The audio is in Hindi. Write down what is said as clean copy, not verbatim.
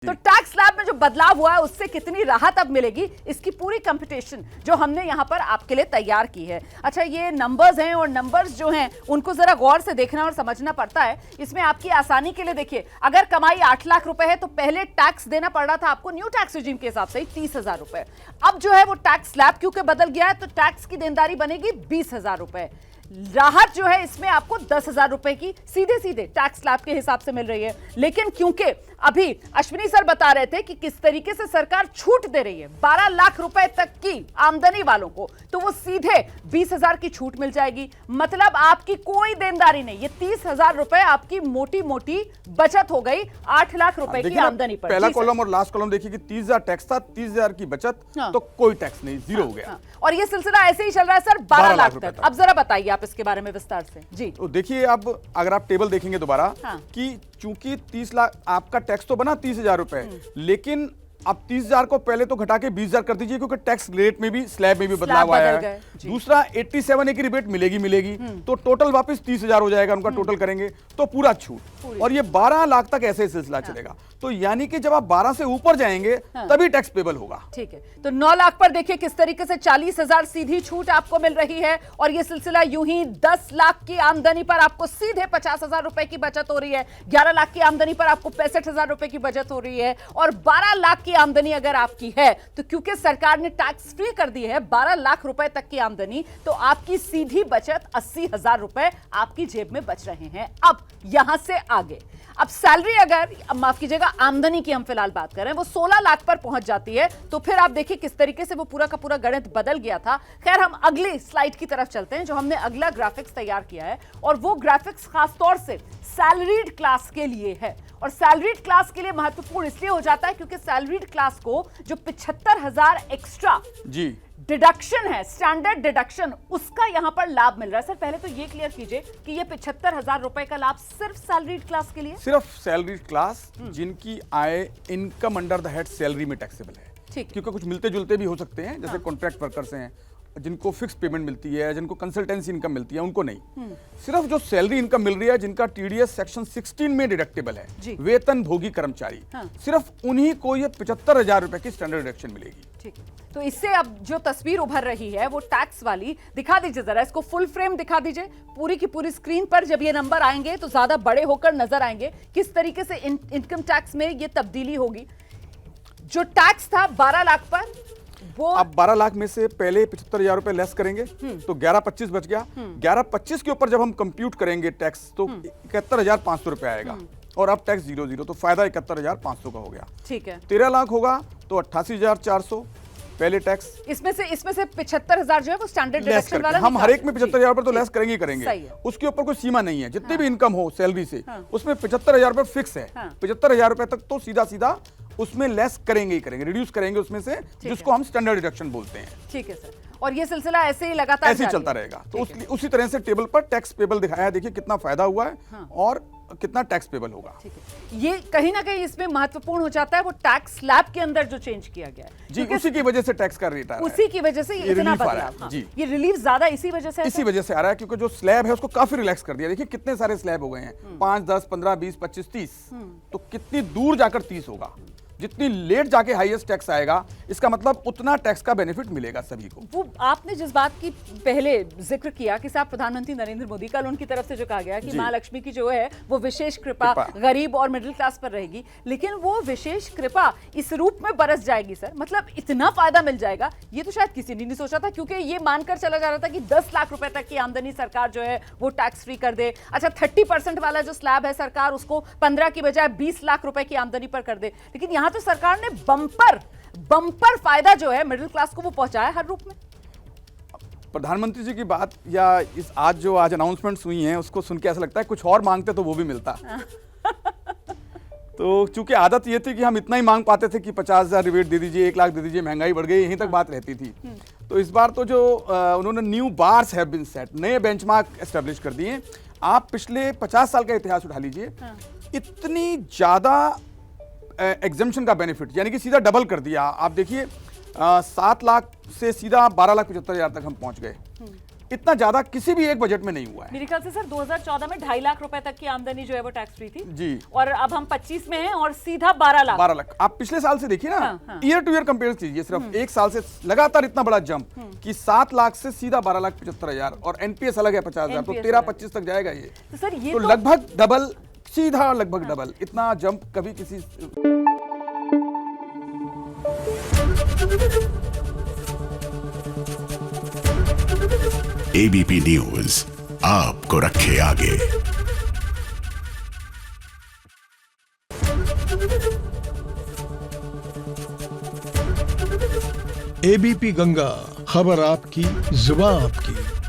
तो टैक्स स्लैब में जो बदलाव हुआ है उससे कितनी राहत अब मिलेगी, इसकी पूरी कंप्यूटेशन जो हमने यहां पर आपके लिए तैयार की है। अच्छा, ये नंबर्स हैं और नंबर्स जो हैं उनको जरा गौर से देखना और समझना पड़ता है। इसमें आपकी आसानी के लिए देखिए, अगर कमाई 8 लाख रुपए है तो पहले टैक्स देना पड़ रहा था आपको न्यू टैक्स रिजीम के हिसाब से 30,000 रुपए। अब जो है वो टैक्स स्लैब क्योंकि बदल गया है तो टैक्स की देनदारी बनेगी 20,000 रुपए। राहत जो है इसमें आपको 10,000 रुपए की सीधे सीधे टैक्स स्लैब के हिसाब से मिल रही है। लेकिन क्योंकि अभी अश्विनी सर बता रहे थे कि किस तरीके से सरकार छूट दे रही है 12 लाख रुपए तक की आमदनी वालों को, तो वो सीधे 20,000 की छूट मिल जाएगी। मतलब आपकी कोई देनदारी नहीं, ये 30,000 रुपए आपकी मोटी मोटी बचत हो गई 8 लाख रुपए की आमदनी पर। पहला कॉलम और लास्ट कॉलम देखिए कि 30,000 टैक्स था, 30,000 की बचत, तो कोई टैक्स नहीं, जीरो हो गया। और ये सिलसिला ऐसे ही चल रहा है सर 12 लाख तक। अब जरा बताइए आप इसके बारे में विस्तार से जी। तो देखिए, अब अगर आप टेबल देखेंगे दोबारा कि चूंकि 30 लाख आपका टैक्स तो बना 30,000 रुपए, लेकिन अब 30,000 को पहले तो घटा के 20,000 कर दीजिए क्योंकि टैक्स रेट में भी स्लैब में भी बदलाव आया है। दूसरा 87 की रिबेट मिलेगी तो टोटल वापस 30,000 हो जाएगा, उनका टोटल करेंगे तो पूरा छूट। और ये 12 लाख तक ऐसे सिलसिला चलेगा। तो यानी कि जब आप 12 से ऊपर जाएंगे तभी टैक्स पेबल होगा। ठीक है, तो 9 लाख पर देखिए किस तरीके से 40,000 सीधी छूट आपको मिल रही है। और ये सिलसिला यूं ही 10 लाख की आमदनी पर आपको सीधे 50,000 रुपए की बचत हो रही है। 11 लाख की आमदनी पर आपको 65,000 रुपए की बचत हो रही है। और 12 लाख की आमदनी अगर आपकी है तो क्योंकि सरकार ने टैक्स फ्री कर दी है 12 लाख रुपए तक की आमदनी, तो आपकी सीधी बचत 80,000 रुपए आपकी जेब में बच रहे हैं। अब यहां से आगे अब सैलरी, अगर माफ कीजिएगा आमदनी की हम फिलहाल बात कर रहे हैं, वो 16 लाख पर पहुंच जाती है तो फिर आप देखिए किस तरीके से वो पूरा का पूरा गणित बदल गया था। खैर, हम अगली स्लाइड की तरफ चलते हैं जो हमने अगला ग्राफिक्स तैयार किया है और वो ग्राफिक्स खासतौर से सैलरीड क्लास के लिए है। और सैलरीड क्लास के लिए महत्वपूर्ण इसलिए हो जाता है क्योंकि सैलरीड क्लास को जो 75,000 एक्स्ट्रा जी डिडक्शन है, स्टैंडर्ड डिडक्शन, उसका यहां पर लाभ मिल रहा है। सर पहले तो ये क्लियर कीजिए कि ये 75,000 रुपए का लाभ सिर्फ सैलरीड क्लास के लिए, सिर्फ सैलरीड क्लास जिनकी आय income under the head salary में टैक्सेबल है। ठीक, क्योंकि कुछ मिलते जुलते भी हो सकते हैं, जैसे कॉन्ट्रैक्ट वर्कर्स हैं जिनको फिक्स पेमेंट मिलती है, जिनको कंसल्टेंसी इनकम मिलती है, उनको नहीं। सिर्फ जो सैलरी इनकम मिल रही है, जिनका टीडीएस सेक्शन 16 में डिडक्टेबल है, वेतन भोगी कर्मचारी, सिर्फ उन्हीं को ये 75,000 रुपए की स्टैंडर्ड डिडक्शन मिलेगी। ठीक है, तो इससे अब जो तस्वीर उभर रही है वो टैक्स वाली, दिखा दीजिए जरा इसको, फुल फ्रेम दिखा दीजिए पूरी की पूरी स्क्रीन पर। जब ये नंबर आएंगे तो ज्यादा बड़े होकर नजर आएंगे किस तरीके से इनकम टैक्स में ये तब्दीली होगी। जो टैक्स था 12 लाख पर, वो अब 12 लाख में से पहले 75,000 रुपए लेस करेंगे तो 11,25 बच गया। 11,25 के ऊपर जब हम कंप्यूट करेंगे टैक्स तो 71,500 रुपए आएगा। और अब टैक्स 0 तो फायदा 71,500 का हो गया। ठीक है, 13 लाख होगा तो 88,400 पहले टैक्स। इसमें से 75,000 जो है वो स्टैंडर्ड डिडक्शन वाला, हम हर एक में 75,000 पर तो लेस करेंगे ही करेंगे। उसके ऊपर कोई सीमा नहीं है, जितनी भी इनकम हो सैलरी से उसमें 75,000 रुपए फिक्स है। 75,000 रुपए तक तो सीधा सीधा उसमें लेस करेंगे ही करेंगे, रिड्यूस करेंगे उसमें से, जिसको हम स्टैंडर्ड डिडक्शन बोलते हैं। ठीक है सर, और ये सिलसिला ऐसे ही लगातार ऐसे ही चलता रहेगा। तो उसी तरह से टेबल पर टैक्स पेबल दिखाया है, देखिए कितना फायदा हुआ है और कितना टैक्स पेबल होगा। ठीक है, ये कहीं ना कहीं इसमें महत्वपूर्ण हो जाता है वो टैक्स स्लैब के अंदर जो चेंज किया गया है जी, उसी की वजह से टैक्स का रेट आ रहा है, उसी की वजह से ये इतना बदलाव जी, ये रिलीफ ज्यादा इसी वजह से आ रहा है क्योंकि जो स्लैब है उसको काफी रिलैक्स कर दिया। देखिए कितने सारे स्लैब हो गए हैं, 5, 10, 15, 20, 25, 30, तो कितनी दूर जाकर 30 होगा। जितनी लेट जाके हाईएस्ट टैक्स आएगा इसका मतलब उतना टैक्स का बेनिफिट मिलेगा सभी को। वो आपने जिस बात की पहले जिक्र किया कि साहब प्रधानमंत्री नरेंद्र मोदी, कल उनकी तरफ से जो कहा गया कि मां लक्ष्मी की जो है वो विशेष कृपा गरीब और मिडिल क्लास पर रहेगी, लेकिन वो विशेष कृपा इस रूप में बरस जाएगी सर, मतलब इतना फायदा मिल जाएगा ये तो शायद किसी ने नहीं सोचा था। क्योंकि ये मानकर चला जा रहा था कि 10 लाख रुपए तक की आमदनी सरकार जो है वो टैक्स फ्री कर दे। अच्छा, 30% वाला जो स्लैब है सरकार उसको 15 की बजाय 20 लाख रुपए की आमदनी पर कर दे। लेकिन यहां तो सरकार ने बम्पर फायदा जो है मिडिल क्लास को वो पहुंचाया हर रूप में। प्रधानमंत्री जी की बात या इस आज अनाउंसमेंट्स हुई हैं उसको सुन के ऐसा लगता है कुछ और मांगते तो वो भी मिलता। तो चूंकि आदत ये थी कि हम इतना ही मांग पाते थे कि 50,000 रिबेट दे दीजिए, 1 लाख दे दीजिए, महंगाई बढ़ गई, यहीं तक बात रहती थी। तो इस बार तो जो उन्होंने new bars have been set, नए बेंचमार्क एस्टेब्लिश कर दिए। आप पिछले 50 साल का इतिहास उठा लीजिए, इतनी ज्यादा एग्जम्पशन का बेनिफिट यानी कि सीधा डबल कर दिया। आप देखिए 7 लाख से सीधा 12,75,000 तक हम पहुंच गए। इतना ज्यादा किसी भी एक बजट में नहीं हुआ है। मेरे ख्याल से सर 2014 में 2.5 लाख रुपए तक की आमदनी जो है वो टैक्स फ्री थी जी, और अब हम 25 में हैं और सीधा 12 लाख। 12 लाख। आप पिछले साल से देखिए ना, ईयर टू ईयर कंपेयर कीजिए, सिर्फ एक साल से लगातार इतना बड़ा जंप कि 7 लाख से सीधा 12,75,000 और एनपीएस अलग है 50,000, तो 13-25 तक जाएगा ये। तो सर ये तो लगभग डबल, सीधा लगभग डबल, इतना जंप कभी किसी। एबीपी न्यूज आपको रखे आगे। एबीपी गंगा, खबर आपकी, जुबान आपकी।